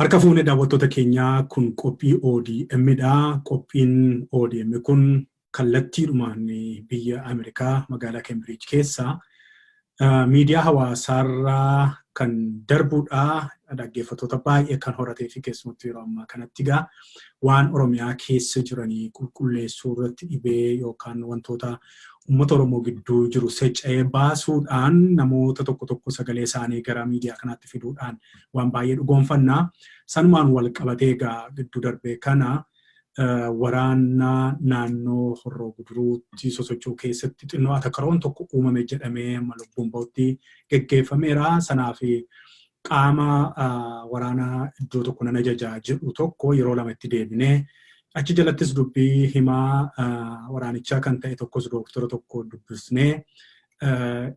Harka fuunee daawwattoota keenyaa kun qophii ODM'dha. Qophiin ODM kun kallattiidhumaan biyya Ameerikaa magaalaa Cambridge keessa miidiyaa hawaasaarraa kan darbudha. Dhaggeeffattoota baay'ee kan horatee fi keessumattuu yeroo ammaa kanatti egaa waan Oromiyaa keessa jiranii qulqulleessuu irratti dhibee yookaan wantoota uummata Oromoo gidduu jiru seca'ee baasuudhaan namoota tokko sagalee isaanii gara miidiyaa kanaatti fiduudhaan waan baay'ee dhugoonfannaa. Sanumaan wal qabatee egaa gidduu darbee kana waraana naannoo Horroo Guduruutti sosochuu keessatti xinnoo Atakaroon tokko uumame jedhamee lubbuun bahutti geggeeffameera. Sanaaf qaama waraana iddoo tokko nan ajajaa jedhu tokko yeroo lama itti deebinee achi jalattis dubbii himaa waraanichaa kan ta'e tokkos dooktara tokko dubbisnee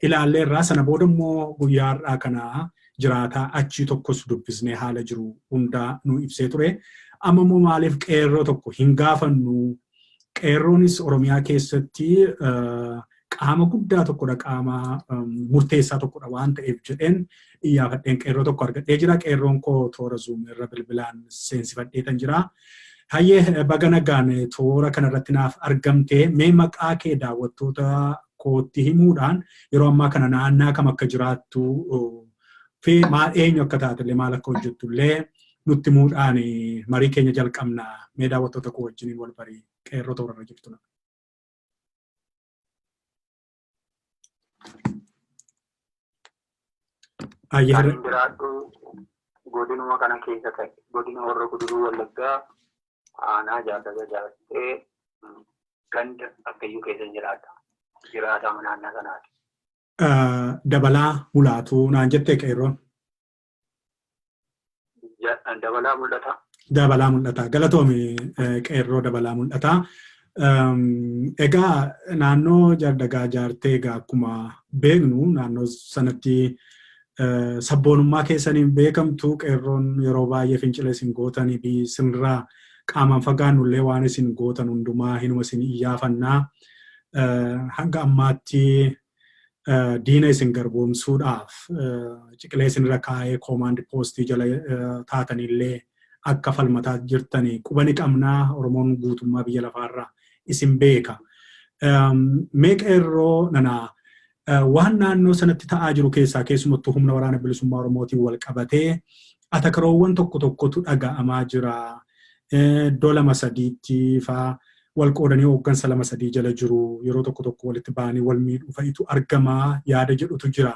ilaalleerraa. Sana booda immoo guyyaa har'aa kana jiraataa achi tokkos dubbisnee haala jiru hundaa nu ibsee ture. Amma immoo maaliif qeerroo tokko hin gaafannu? Qeerroonis Oromiyaa keessatti qaama guddaa tokkodha, qaama murteessaa tokkodha waan ta'eef jedheen iyyaafadheen qeerroo tokko argadhee jira. Qeerroon koo toora Zoom irra bilbilaan seensifadheetan jira. Hayyee baga nagaan toora kanarratti naaf argamtee mee maqaa kee daawwattoota kootti himuudhaan yeroo ammaa kana naannaa kam akka jiraattu fi maal eenyu akka taatellee maal akka hojjettullee nutti himuudhaan marii keenya jalqabna. Mee daawwattoota koo wajjiniin wal barii qeerroo toorarra jirtuna. Godinuma kana keessa ta'e godina Horroo Guduruu Wallaggaa aanaa Jaardagaa jaartee ganda Akkayyuu keessa jiraata naannoo sanaati. Dabalaa mul'atu naan jettee qeerroon. Dabalaa mul'ata. Dabalaa mul'ata. Galatoomi qeerroo dabalaa mul'ata. Egaa naannoo Jaardagaa jaartee egaa akkuma beeknu naannoo sanatti sabboonummaa keessaniin beekamtu. Qeerroon yeroo baay'ee fincila isin gootanii fi sinirraa qaamaan fagaannullee waan isin gootan hundumaa hinuma isin iyyaafannaa. Hanga ammaatti diina isin garboomsuudhaaf ciqilee isinirra kaa'ee koomaandi poostii jala taatanillee akka falmataa jirtanii quba ni qabnaa. Oromoon guutummaa biyya lafaarraa isin beeka. Mee qeerroo nanaa waan naannoo sanatti ta'aa jiru keessaa keessumattuu humna waraana bilisummaa Oromootiin wal qabatee Atakaroowwan tokkotu dhaga'amaa jira. Iddoo 2-3 fa'aa wal qoodanii hooggansa 2-3 jala jiru. Yeroo tokko walitti ba'anii wal miidhuu fa'itu argamaa yaada jedhutu jira.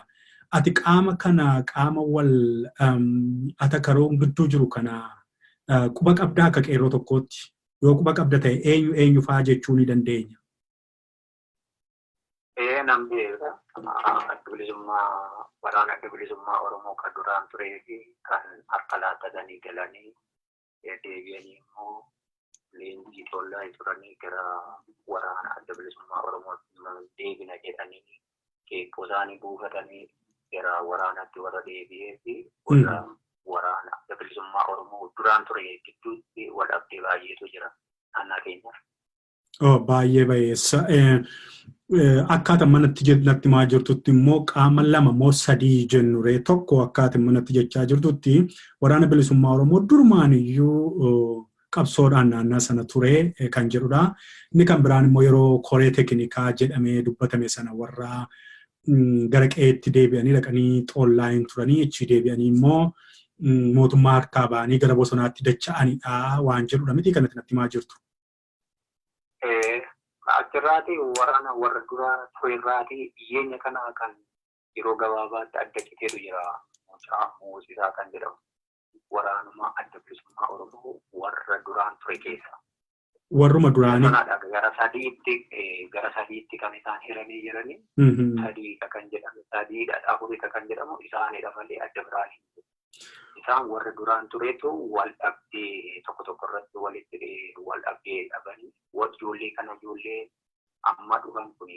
Ati qaama kana qaama wal Atakaroon gidduu jiru kana quba qabdaa akka qeerroo tokkootti? Yoo quba qabda ta'e eenyu fa'aa jechuu ni dandeenya? Nan beeka. Waraana bilisummaa Oromoo kan duraan turee fi kan harka laattatanii galanii deebi'anii immoo leenjii tollaa turanii gara waraana adda bilisummaa Oromoo deebina jedhanii keekoo isaanii buufatanii gara waraanatti warra deebi'ee fi waraana adda bilisummaa Oromoo duraan ture gidduutti wal dhabdee baay'eetu jira naannoo keenyaaf. Baay'ee baay'eessa. Akkaataa manatti natti maa jirtutti immoo qaama 2 moo 3 jennure. Tokko akkaataa manatti jechaa jirtutti waraana bilisummaa Oromoo durumaan iyyuu qabsoodhaan naannaa sana ture kan jedhudha. Inni kan biraan immoo yeroo koree teeknikaa jedhamee dubbatame sana warra gara qe'eetti deebi'anii dhaqanii xoollaayin turanii achi deebi'anii immoo mootummaa harkaa ba'anii gara bosonaatti dacha'anidha waan jedhudha. Miti kanatti natti maa jirtu? Achirraati waraana warra duraa tureerraati dhiyeenya kana kan yeroo gabaabaatti adda citeetu jira. Muuzisaa kan jedhamu waraanuma adda bilisummaa Oromoo warra duraan ture keessa. Warruma duraanii. Gara sadiitti kan isaan hiranii jiranii. Sadiidha kan jedhamu. Sadiidha afuridha kan jedhamu isaanidha malee adda biraanii. Isaan warra duraan tureetu wal dhabdee tokko irratti walitti wal dhabdee dhabanii ijoollee amma dhufan kun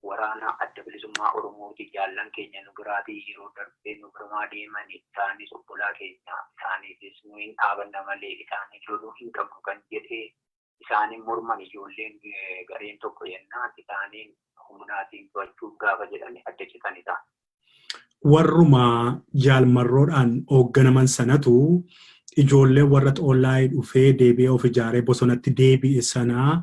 waraana adda bilisummaa Oromooti jaallan keenya nu biraatii yeroo darbee nu birmaa deeman isaanis obbolaa keenya isaaniifis nu hin dhaabanna malee isaanii loluu hin qabnu kan jedhee isaanii morman ijoolleen gareen tokko yennaan isaanii humnaatiin to'achuuf gaafa jedhanii adda citanidha. warruma jaalmarroodhaan hoogganaman sanatu ijoollee warra xollaa dhufee deebi'ee of ijaaree bosonatti deebi'e sanaa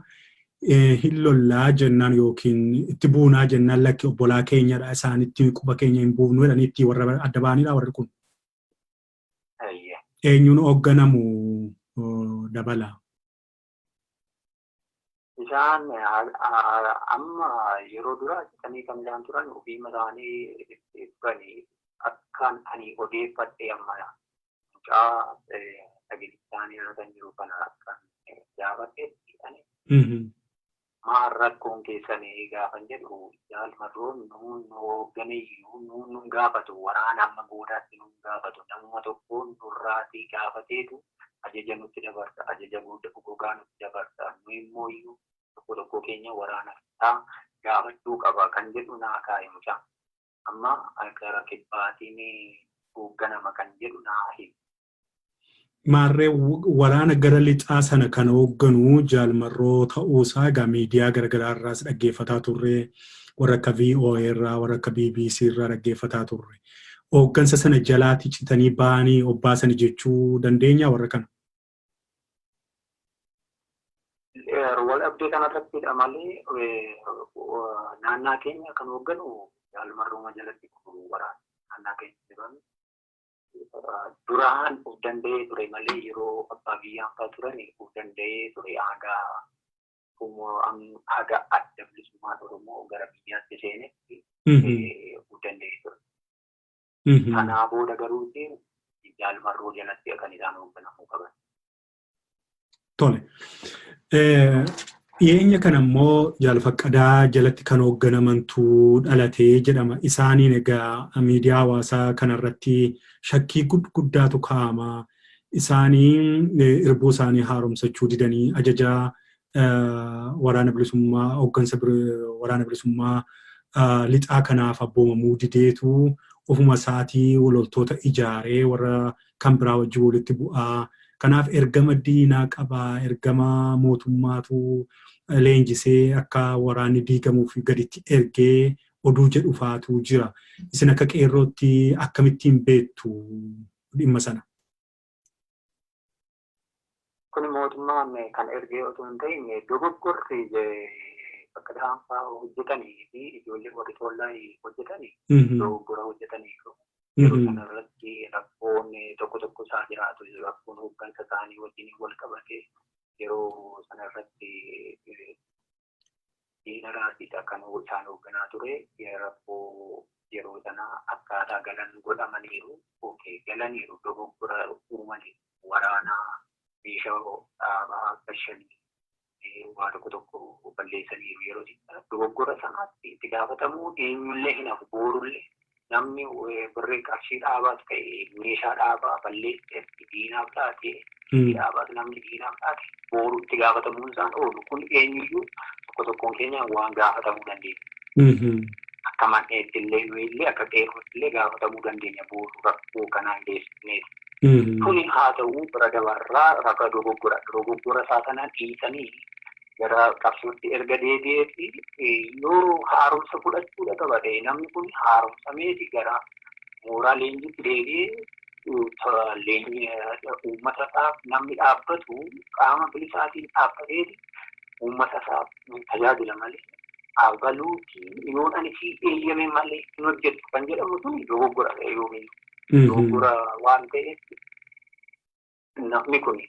hin lollaa jennaan yookiin itti buunaa jennaan lakki obbolaa keenyadha isaanitti quba keenya hin buufnu jedhanii itti warra adda baanidha warri kun. Eenyuun hoogganamu dabala. Isaan amma yeroo duraa jedhanii kan isaan turan ofii mataanii dhufanii akkaan ani odeeffadhe amma mucaa dhageessisaanii kan jiru kana akkaan gaafadhe jedhanii. Maal rakkoon keessanii gaafan jedhu jaalmarroon nuun hoogganayyuu nuun gaafatu waraana amma goodaatti nuun gaafatu namuma tokkoon durraatii gaafateetu ajaja nutti dabarsa ajaja gogaa nutti dabarsa nu immoo iyyuu tokko keenya waraana gaafachuu qaba kan jedhu naa kaa'e mucaa amma gara kibbaatiin hoogganama kan jedhu naa himu. Marree waraana gara lixaa sana kan hoogganu jaalmarroo ta'uusaa egaa miidiyaa garagaraa irraas dhaggeeffataa turre warra akka VOA irraa warra akka BBC irraa dhaggeeffataa turre. Hooggansa sana jalaatti citanii ba'anii obbaasanii jechuu dandeenya warra kana. Wal abdii kanarrattidha malee naannaa keenya kan hoogganu jaalmarrooma jalatti waraana naannaa keenya jiran. Duraan of danda'ee ture malee yeroo abbaa biyyaan fa'aa turan of danda'ee ture haga adda bilisummaa Oromoo gara biyyaatti seenetti of danda'ee ture. Kanaa booda garuu jaalmarroo jalatti kan isaan hoogganamuu qaban. Tole. Dhiyeenya kana immoo Faqqadaa jalatti kan hoogganamantu dhalatee jedhama. Isaaniin egaa miidiyaa hawaasaa kanarratti shakkii guddaatu kaa'ama. Isaanii irbuu isaanii haaromsachuu didanii ajaja waraana bilisummaa hooggansa waraana bilisummaa lixaa kanaaf abboomamuu dideetu ofuma isaatii loltoota ijaaree warra kan biraa wajjin walitti bu'aa. Kanaaf ergama diinaa qabaa, ergama mootummaatu leenjisee akka waraanni diigamuuf gaditti ergee oduu jedhu faatu jira. Isin akka qeerrootti akkamittiin beektu dhimma sana? Kun mootummaan kan ergee otoo hin ta'in dogoggorri Faqqadaan fa'aa hojjetanii fi ijoollee warri tollaa hojjetanii dogoggora hojjetaniiru. Yeroo kanarratti rakkoon tokko isaa jiraatu rakkoon hooggansa isaanii wajjin wal qabate yeroo sanarratti diinaraatiidha kan isaan hoogganaa ture rakkoo yeroo sana akkaataa galan godhamaniiru galaniiru dogoggora uumanii waraanaa meeshaa dhaabaa gashanii waa tokko balleessaniiru yeroo dogoggora sanaatti itti gaafatamuu eenyullee hin hafu boorullee. Namni birree qarshii dhaabaas ta'e meeshaa dhaabaa balleesseetti diinaaf taate dhaabaas namni diinaaf taate booruu itti gaafatamuun isaan oolu kun eenyuyyuu tokkoon keenya waan gaafatamuu dandeenya. Akka man'eetti illee nuyillee akka qeerrootti illee gaafatamuu dandeenya booruu rakkoo kanaa geessineeti. Kuni haa ta'uu bira dabarraa rakkoo dogoggora isaa kana dhiisanii gara qabsootti erga deebi'eefi yoo haaromsa fudhachuudha qabate namni kun haaromsameeti gara mooraa leenjiitti deebi'ee uummata isaaf namni dhaabbatu qaama bilisaatiin dhaabbateeti uummata isaaf tajaajila malee dhaabaluuti yoo ani si eeyyame malee hin hojjetu kan jedhamu sun dogoggora yoomiin dogoggora waan ta'eef namni kun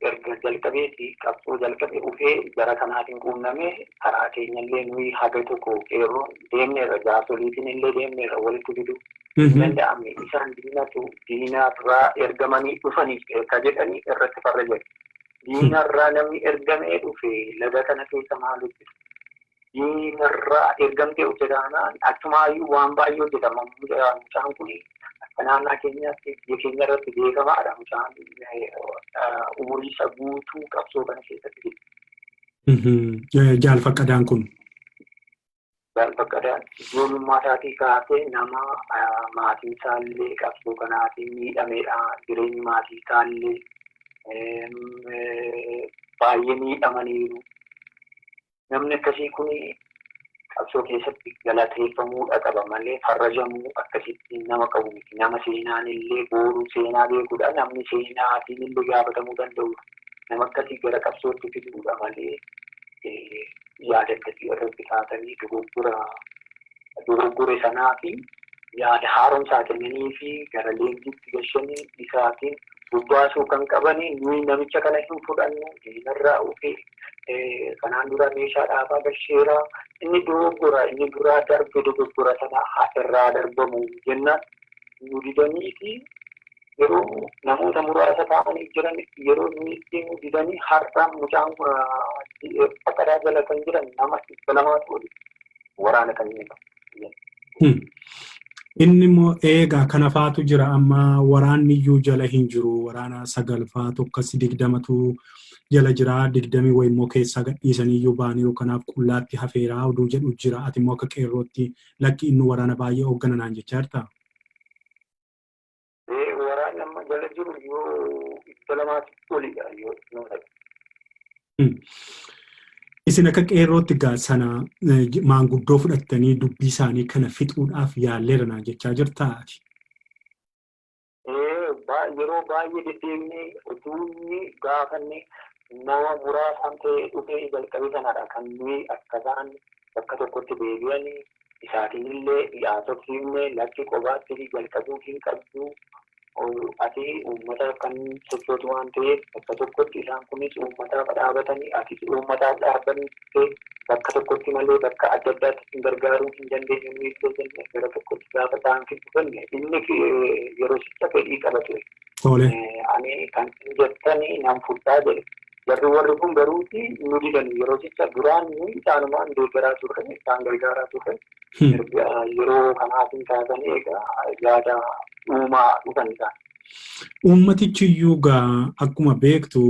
erga jalqabeeti qabsoo jalqabe ufee gara kanaatiin quunname karaa keenyallee nuyi haga tokko qeerroo deemneerra jaarsoliitiin illee deemneerra walitti fidu danda'amne isaan diinarraa ergamanii dhufanii akka jedhanii irratti farra jedhu. Diinarraa namni ergamee dhufe laga kana keessa maal hojjetu? Diinarraa ergamtee hojjetaanaan achumaayyuu waan baay'ee hojjetama. Mucaan kun naannaa keenyaatti biyya keenya irratti beekamaadha mucaan umurii isa guutuu qabsoo kana keessatti jiru. Faqqadaan kun? Faqqadaan ijoollummaa isaatii kaasee nama maatii isaallee qabsoo kanaatiin miidhameedha. Jireenyi maatii isaallee baay'ee miidhamaniiru. Namni akkasii kun qabsoo keessatti galateeffamuudha qaba malee farrajamuu akkasitti nama qabu miti. Nama seenaan illee booruu seenaa beekuudha. Namni seenaatiin illee gaafatamuu danda'udha. Nama akkasii gara qabsootti fiduudha malee yaada akkasii irratti kaatanii dogoggore sanaa fi yaada haaromsaa kennanii fi gara leenjiitti gashanii isaatiin bubbaasuu kan qabanii nuyi namicha kana hin fudhannu diinarraa ofii kanaan dura meeshaa dhaabaa basheeraa inni dogoggora inni duraa darbe dogoggora sana irraa darbamu jennaan nu didanii fi yeroo namoota muraasa ta'anii jiran yeroo nuyi ittiin didanii har'aan mucaan Faqqadaa jala kan jiran nama 200 oli waraana kan jedhamu. Inni immoo eegaa kana faatu jira amma waraanni iyyuu jala hin jiru waraana 9 tokkos 20tu jala jira 20 wayi immoo keessaa gadhiisanii iyyuu baaniiru kanaaf qullaatti hafeeraa oduu jedhu jira ati immoo akka qeerrootti lakki inni waraana baay'ee hooggananaan jechaa jirta. Waraanni amma jala jiru yoo 200 olidha yoo Isin akka qeerrootti sana maanguddoo fudhattanii dubbii isaanii kana fixuudhaaf yaalleeranaa jechaa jirtaati. Yeroo baay'ee deddeebinee utuunni gaafanne nama muraasaan ta'ee dhufee jalqabee sanadha kan nuyi akka isaan bakka tokkotti deebi'anii isaatiin illee dhiyaatofsiifne lakki qobaatti jalqabuu hin qabdu. Ati uummata kan sochootu waan ta'eef bakka tokkotti isaan kunis uummataaf dhaabatanii atis uummataaf dhaabbatanii bakka tokkotti malee bakka adda addaatti hin gargaaruu hin dandeenye nuyi illee jenne gara tokkotti gaafa ta'an hin dhufanne inni yeroo sicha fedhii qaba ture. Ani kan jettanii nan fudhaa jedhe. Jarri warri kun garuuti nu didan yeroo sicha duraan nuyi isaanumaan deeggaraa turre isaan gargaaraa turre. Yeroo kanaaf hin taatan egaa yaada uumaa dhufan isaan. Uummatichi iyyuu akkuma beektu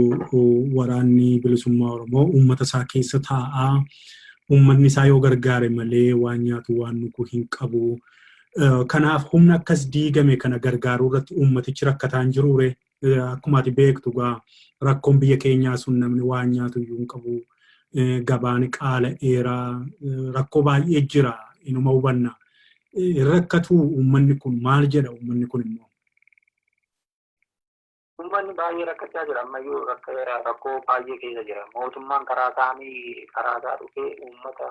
waraanni bilisummaa Oromoo uummata isaa keessa taa'aa uummatni isaa yoo gargaare malee waan nyaatu waan nuku hin qabu. Kanaaf humna akkas diigame kana gargaaruu irratti uummatichi rakkataan jiruure akkuma ati beektu rakkoon biyya keenyaa sun namni waan nyaatu iyyuu hin qabu. Gabaan qaala'eeraa rakkoo baay'ee jira inuma hubanna. Rakkatu uummanni kun maal jedha uummanni kun immoo? Uummanni baay'ee rakkachaa jira ammayyuu rakkoo baay'ee keessa jira. Mootummaan karaa isaanii karaa isaa dhufee uummata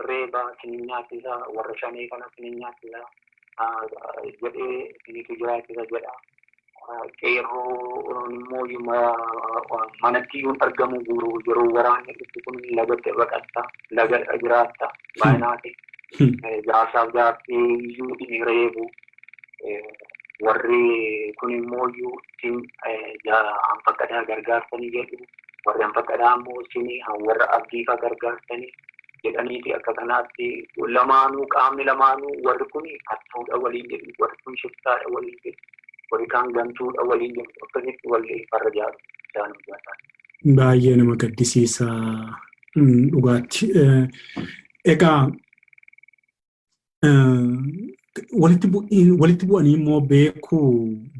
reebaa sinin nyaachisa warra shanee kana sinin nyaachisa jedhee sinitu jiraachisa jedha. Qeerroo immoo manatti iyyuu argamu guuru yeroo waraanni dhufu kun lagatti baqatta laga jiraatta baay'inaati. Jaarsaaf jaartii iyyuu inni reebu warri kun immoo iyyuu sin Faqqadaa gargaarsanii jedhu warri Faqqadaa immoo sin warra Abdiisaa gargaarsanii jedhaniiti akka kanaatti lamaanuu qaamni lamaanuu warri kun hattuudha waliin jedhu warri kun shiftaadha waliin jedhu warri kaan gantuudha waliin jedhu akkasitti wallee farrajaa isaan hojjetan. Baay'ee nama gaddisiisa dhugaatti. Egaa walitti bu'anii immoo beekuu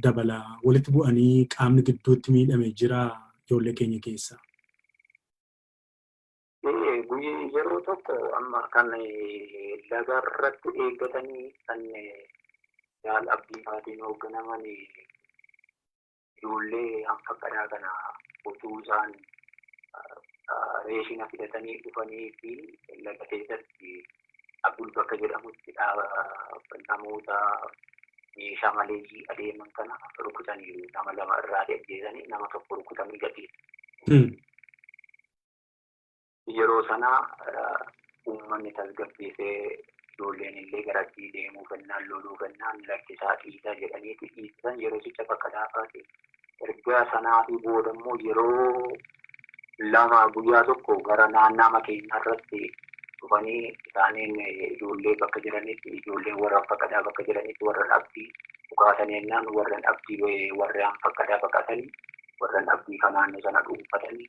dabala walitti bu'anii qaamni gidduutti miidhame jira ijoollee keenya keessa. Yeroo tokko amma kan lagarratti eeggatanii kan yaal Abdiisaatiin hoogganaman ijoollee Faqqadaa kana utuu isaan reeshina fidatanii dhufanii fi laga keessatti Abdul bakka jedhamutti namoota meeshaa maleeyyii adeeman kana rukutanii nama 2 irraa ajjeesanii nama 1 rukutanii gadhiisu. Yeroo sana uummanni tasgabbeessee ijoolleen illee garatti deemuu fennaan loluu fennaan lakkisaa dhiisaa jedhaniiti dhiisan yeroo sicha Faqqadaa faati. Erga sanaa fi booda immoo yeroo 2 guyyaa tokko gara naannaa makeenyaa irratti dhufanii isaaniin ijoollee bakka jiranitti ijoolleen warra Faqqadaa bakka jiranitti warra Abdii dhugaatanii ennaan warra Abdii warra Faqqadaa baqatanii warra Abdii kanaan sana dhuunfatanii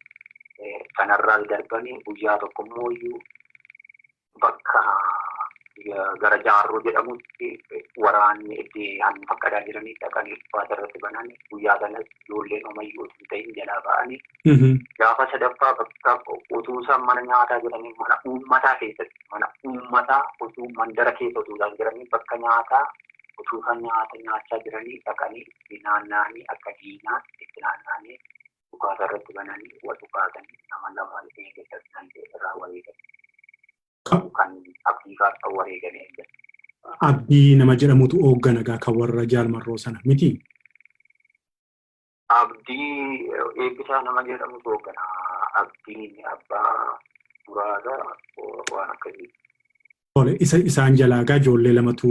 kanarraa darbanii guyyaa tokko immoo iyyuu bakka gara Jaarroo jedhamutti waraanni itti hanni Faqqadaa jiranii dhaqanii uffata irratti bananii guyyaa kanas ijoolleen homayyuu osoo ta'in jalaa ba'anii gaafa sadaffaa bakka utuu isaan mana nyaataa jedhanii mana uummataa keessatti mana uummataa utuu mandara keessa utuu isaan jiranii bakka nyaataa utuu isaan nyaata nyaachaa jiranii dhaqanii itti naanna'anii akka diinaa itti naanna'anii uffata irratti bananii wal uffatanii nama lama keessatti kan irraa wareegan. Kan Abdiisaa kan wareegamee jira. Abdii nama jedhamutu hoogganagaa kan warra Marroo sana miti? Abdii eebbisaa nama jedhamutu hoogganaa. Abdiin abbaa muraasaa waan akkasii. Isaan jalaagaa ijoollee lamatu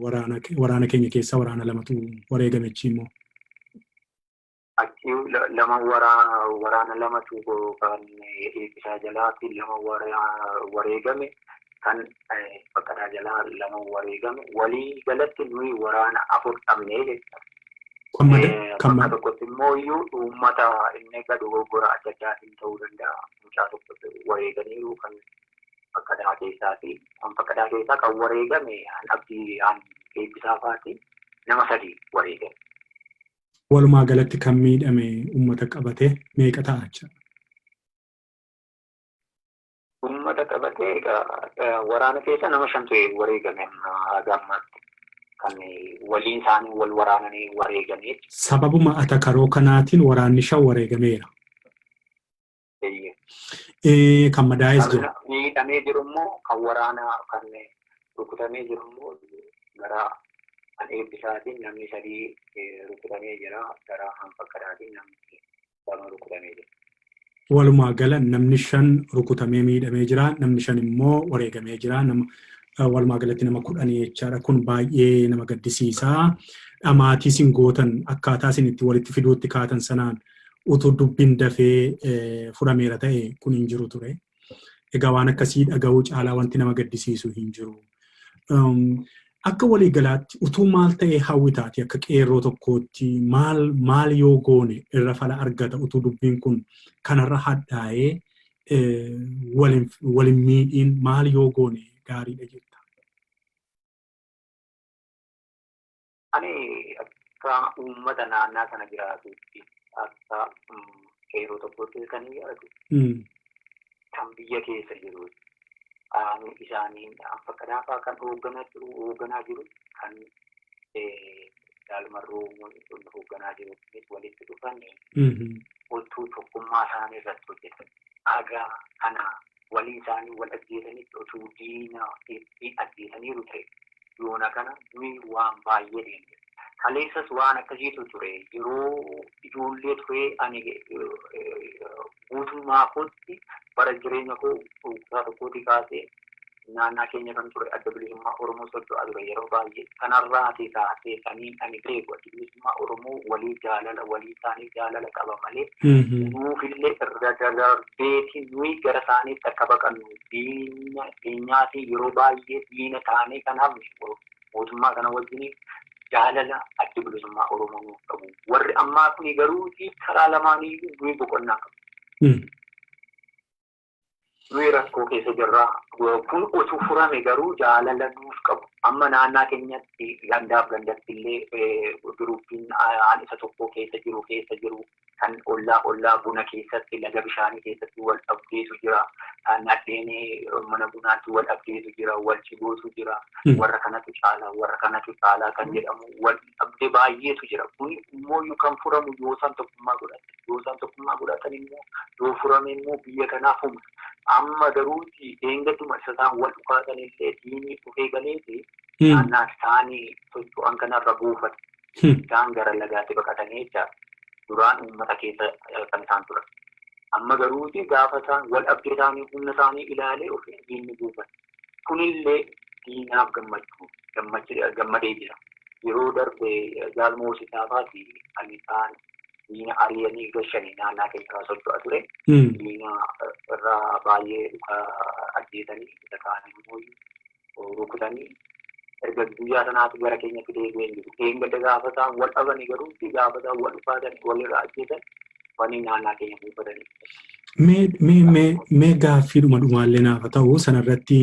waraana keenya keessa waraana lamatu wareegamechi immoo. Achi lama waraana lamatu kan eebbisaa jalaatti lama wareegame kan Faqqadaa jalaa lama wareegame walii galatti nuyi waraana 4 dhabnee jechuudha. Bakka tokkotti immoo iyyuu uummata inni dogoggora adda addaatiin ta'uu danda'a. Mucaa tokkotti wareeganiiru kan Faqqadaa keessaati. Kan Faqqadaa keessaa kan wareegame Abdii eebbisaa faati nama 3 wareegame. Walumaa galatti kan miidhame uummata qabate meeqa ta'a jechuudha? Uummata qabatee waraana keessa nama 5 wareegame gammaatti kan waliin isaanii wal waraananii wareeganii. Sababuma Atakaroo kanaatiin waraanni 5 wareegameera. Kan madaa'es jiru. Miidhamee jiru immoo kan waraana kan rukutamee jiru immoo gara kan eebbisaatiin namni 3 rukutamee jira. Gara Faqqadaatiin namni 2 rukutamee jira. Walumaa gala namni 5 rukutamee miidhamee jira. Namni 5 immoo wareegamee jira. Walumaa galatti nama 10 jechaadha. Kun baay'ee nama gaddisiisa. Dhamaatii isin gootan akkaataa isin itti walitti fiduutti kaatan sanaan utuu dubbiin dafee furameera ta'e kun hin jiru ture. Egaa waan akkasii dhaga'uu caalaa wanti nama gaddisiisu hin jiru. Akka walii galaatti utuu maal ta'e hawwitaati akka qeerroo tokkootti maal yoo goone irra fala argata utuu dubbiin kun kanarra hadhaa'ee walin miidhiin maal yoo goone gaariidha jirta. Ani akka uummata naannaa kana jiraatutti akka qeerroo tokkootti kan jiraatu kan biyya keessa jiru isaanii Faqqadaa fa'aa kan hoogganaa jiru kan Marroo hoogganaa jiru walitti dhufan otoo tokkummaa isaanii irratti hojjetan dhagaa kana walii isaanii wal ajjeesanitti otoo diina ajjeesaniiru ta'e yoona kana nuyi waan baay'ee deemne. Kaleessas waan akkasiitu ture yeroo ijoollee ture ani guutummaa kootti bara jireenya koo kutaa tokkootti kaasee naannaa keenya kan ture adda bilisummaa Oromoo socho'aa ture yeroo baay'ee kanarraati kaasee sanii ani beeku adda bilisummaa Oromoo walii isaanii jaalala qaba malee nuufillee irra darbeeti nuyi gara isaaniitti akka baqannu diinaatii yeroo baay'ee diina taanee kanaaf mootummaa kana wajjin jaalala adda bilisummaa Oromoo nuuf qabu. Warri ammaa kuni garuu karaa lamaanii nuyi boqonnaa qabu. Nuyi rakkoo keessa jirra. Kun otoo furame garuu jaalala nuuf qabu. Amma naannaa keenyatti gandaaf gandatti illee giruupiin aan isa tokko keessa jiru kan ollaa buna keessatti laga bishaanii keessatti wal dhabdeetu jira. Kan nadheenii mana bunaatti wal dhabdeetu jira. Wal cigootu jira. Warra kanatu caalaa kan jedhamu wal dhabdee baay'eetu jira. Kun immoo kan furamu yoo isaan tokkummaa godhatan immoo yoo furame immoo biyya kanaaf humna. Amma garuuti eengatuma isaan wal dhukaasan illee diinii dhufee galeeti naannaa isaanii socho'an kanarra buufate. Isaan gara lagaatti baqatanii jecha duraan uummata keessa kan isaan turan. Amma garuuti gaafa isaan wal dhabdee isaanii humna isaanii ilaalee ofii diinni buufate. Kunillee diinaaf gammadee jira. Yeroo darbe jaalmoosisaa fi kan isaan diina ari'anii gashanii naannaa keessa socho'aa ture. Diina irraa baay'ee ajjeesanii isa kaanii immoo rukutanii erga guyyaa sanaatti gara keenyatti deebi'een jiru. Eeggadda gaafa isaan wal dhabanii garuu gaafa isaan wal dhufaatanii walirraa ajjeesan wanni naannaa keenya buufatanii. Mee gaaffiidhuma dhumaallee naaf ta'u sanarratti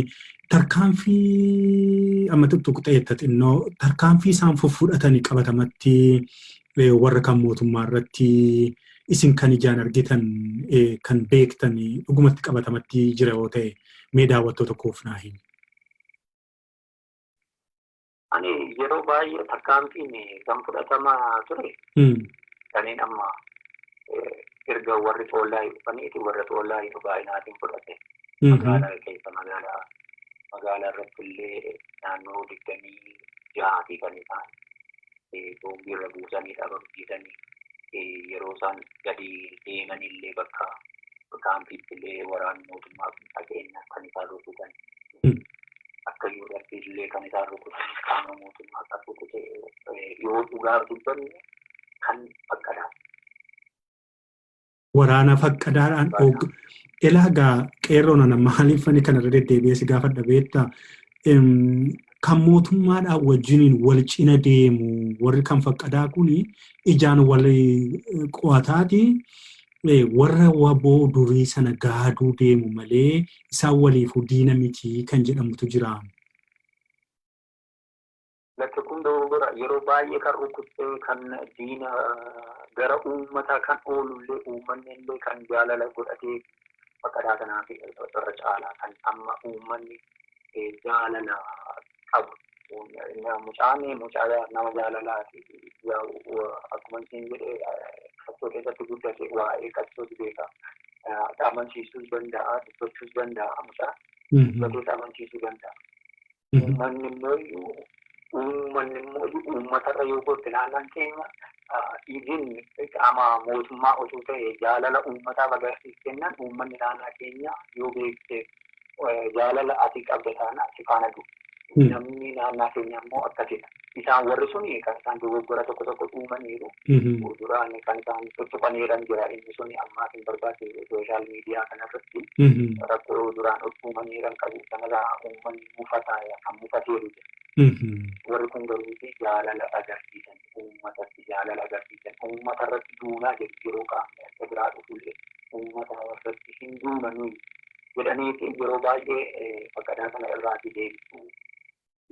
tarkaanfii amma tuttuqu ta'eetta xinnoo tarkaanfii isaan fudhatanii qabatamatti warra kan mootummaa irratti isin kan ijaan argitan kan beektan dhugumatti qabatamatti jira yoo ta'e mee daawwattoota koof naa himi. Ani yeroo baay'ee tarkaanfiin kan fudhatamaa ture kanneen amma erga warri toollaa dhufaniiti warra toollaa baay'inaatiin fudhate magaalaa keessa magaalaa irratti illee naannoo 26 kan isaan boombii irra buusanii dhaabamsiisanii yeroo isaan gadi deeman illee bakka kaampiitti illee waraana mootummaa fageenya kan isaan rukutan akka yuurratti illee kan isaan rukutan qaama mootummaa kan rukute yoo dhugaa dubbanne kan Faqqadaa. Waraana Faqqadaadhaan ilaagaa qeerroon ana maaliif ani kanarra deddeebi'ee si gaafadha beektaa kan mootummaadhaan wajjiniin wal cina deemu warri kan Faqqadaa kun ijaan wal qo'ataati warra waboo durii sana gaaduu deemu malee isaan waliifuu diina miti kan jedhamutu jira. Lakki kun dogoggora yeroo baay'ee kan rukuttee kan diina gara uummataa kan oolullee uummanni illee kan jaalala godhatee Faqqadaa kanaaf irra caalaa kan amma uummanni jaalala qabu. Mucaa nama jaalalaati akkuma isin jedhee qassoo keessatti guddate waa'ee qassooti beeka. Amansiisuus danda'a, dubbachuus danda'a mucaa. Dubbatees amansiisuu danda'a. Uummanni immoo uummatarra yoo goote naannaan keenya idin qaama mootummaa osoo ta'e jaalala uummataaf agarsiisennan uummanni naannaa keenya yoo beekte jaalala ati qabda taana si faana dhufu. Namni naannaa keenya immoo akkasidha. Isaan warri suni kan isaan dogoggora tokko uumaniiru. Duraan kan isaan tuttuqaniiran jira inni suni ammaaf hin barbaachise sooshaal miidiyaa kanarratti rakkoo duraan uumaniiran qabu sanarraa uummanni mufataa kan mufateeru jira. Warri kun garuu jaalala agarsiisan uummatatti jaalala agarsiisan uummatarratti duunaa yeroo qaamni akka biraa dhufullee uummata irratti hin duunanii jedhaniiti yeroo baay'ee Faqqadaa kana irraati deebisu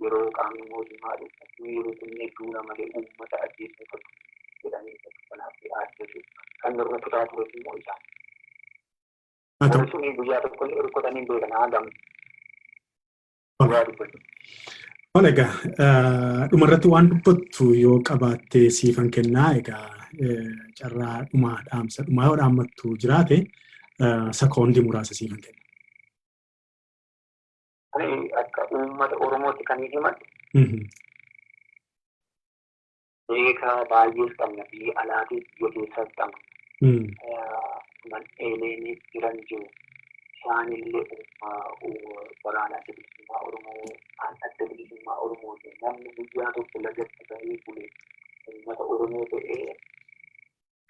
yeroo qaamni mootummaa dhufu yeroo kunneen duuna malee uummata ajjeesuu qabu jedhanii kanaaf addatu kan irra turaa ture immoo isaan. Warri suni guyyaa tokkollee rukkutanii beekan haadam. Egaa dhumarratti waan dubbattu yoo qabaatte siifan kennaa egaa carraa dhumaa dhaamsa dhumaa yoo dhaammattu jiraate sekoondii muraasa siifan kenna. Ani akka uummata Oromootti kan himadhu beekaa baay'ees qabna biyya alaatiif biyya keessaas qabna. Man'eenii jiran jiru. Isaanillee waraana adda bilisummaa Oromoo adda bilisummaa Oromooti. Namni guyyaa tokko lagatti bahee bule uummata Oromoo ta'ee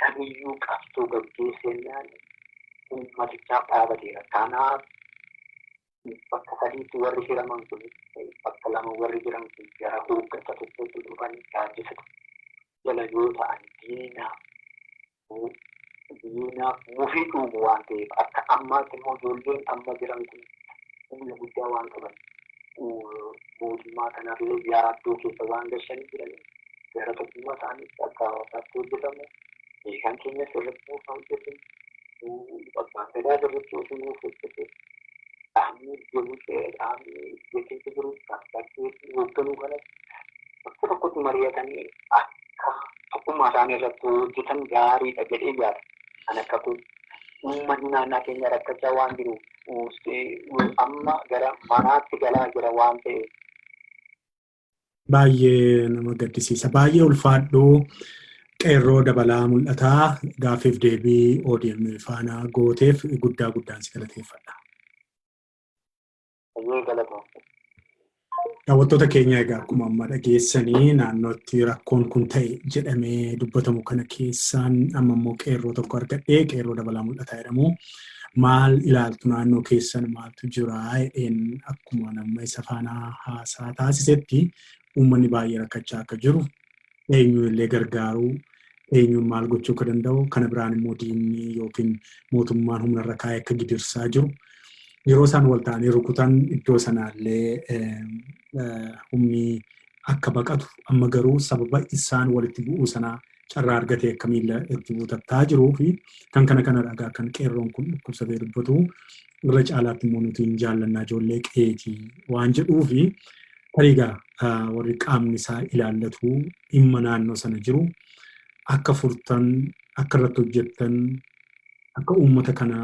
kamiyyuu qabsoo gaggeessennaan uummatichaaf dhaabateera. Kanaaf bakka sadiitti warri hiraman kun bakka lama warri jiran kun gara hooggansa tokkotti dhufanii gaaddisa jala yoo ta'an diinaaf mufii dhuumu waan ta'eef akka ammaatti immoo ijoolleen amma jiran kun humna guddaa waan qaban mootummaa kanarlee yaaddoo keessa waan gashanii jiraniif gara tokkummaa isaaniitti akka hawaasaatti hojjetamu kan keenyas irratti nuuf hojjetan Faqqadaa irratti osoo nuuf hojjete dhaabni jechuun jiru dhaabbatee hoogganuu kanas bakka tokkotti mari'atanii akka tokkummaa isaanii irratti hojjetan gaariidha jedhee yaada. Kan akka kun uummanni naannaa keenya rakkachaa waan jiruuf amma gara manaatti galaa jira waan ta'eef. Baay'ee nama gaddisiisa. Baay'ee ulfaadhuu qeerroo dabalaa mul'ataa gaaffiif deebii ODM faana gooteef guddaan si galateeffadha. Daawwattoota keenya egaa akkuma amma dhageessanii naannootti rakkoon kun ta'e jedhamee dubbatamu kana keessaan amma immoo qeerroo tokko argadhee qeerroo dabalaa mul'ataa jedhamu. Maal ilaaltu naannoo keessan maaltu jira jedheen akkuma nama isa faana haasaa taasisetti uummanni baay'ee rakkachaa akka jiru eenyuun illee gargaaruu eenyuun maal gochuu akka danda'u kana biraan immoo diinni yookiin mootummaan humna irra kaa'ee akka gidirsaa jiru yeroo isaan wal ta'anii rukutan iddoo sanaallee humni akka baqatu amma garuu sababa isaan walitti bu'uu sanaa carraa argatee akka miila itti buutattaa jiruu fi kan kana dhagaa kan qeerroon kun dhukkubsatee dubbatu irra caalaatti immoo nuti hin jaallannaa ijoollee qeetii waan jedhuu fi tariigaa warri qaamni isaa ilaallatu dhimma naannoo sana jiru akka furtan akka irratti hojjettan akka uummata kana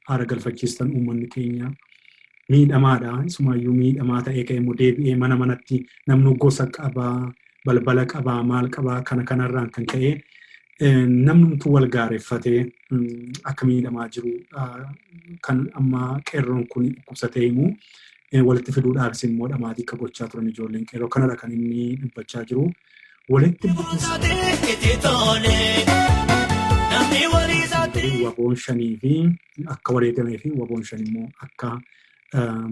haara galfachiistan uummanni keenya miidhamaadha. Isumaayyuu miidhamaa ta'ee ka'ee immoo deebi'ee manatti namni gosa qabaa, balbala qabaa, maal qabaa kana kanarraan kan ka'e namni wal gaareffatee akka miidhamaa jiru kan amma qeerroon kun dhukkubsatee himu walitti fiduudhaafis immoo dhamaatii akka gochaa turan ijoolleen qeerroo kanadha kan inni dubbachaa jiru. Walitti waboon shanii fi akka wareegamee fi waboon shan immoo akka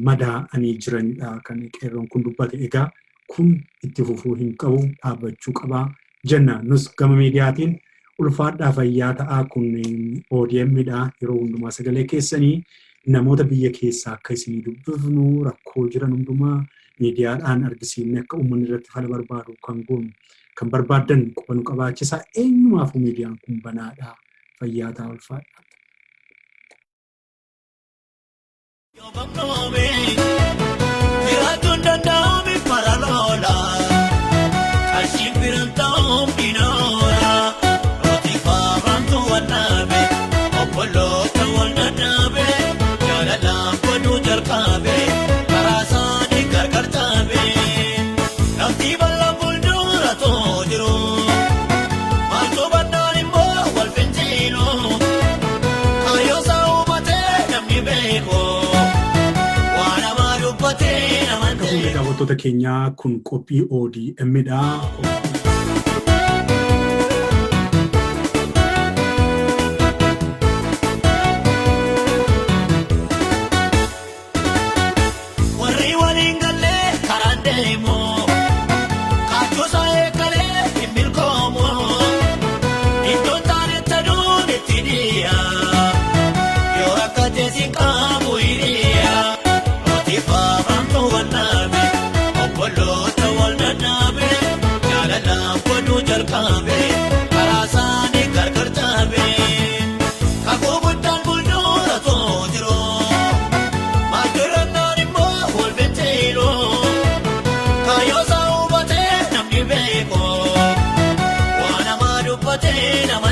madaa'anii jiranidha kan qeerroon kun dubbate. Egaa kun itti fufuu hin qabu, dhaabbachuu qabaa jenna. Nus gama miidiyaatiin ulfaadhaa fayyaa ta'aa kun ODM'dha. Yeroo hundumaa sagalee keessanii namoota biyya keessaa akka isinii dubbifnu rakkoo jiran hundumaa miidiyaadhaan argisiifne akka uummanni irratti fala barbaadu kan goonu kan barbaadan qubanu qabaachisaa. Eenyumaafuu miidiyaan kun banaadha. Fayyaa ta'aa ulfaadha. Daawwattoota keenyaa kun qophii ODM'dha. Nama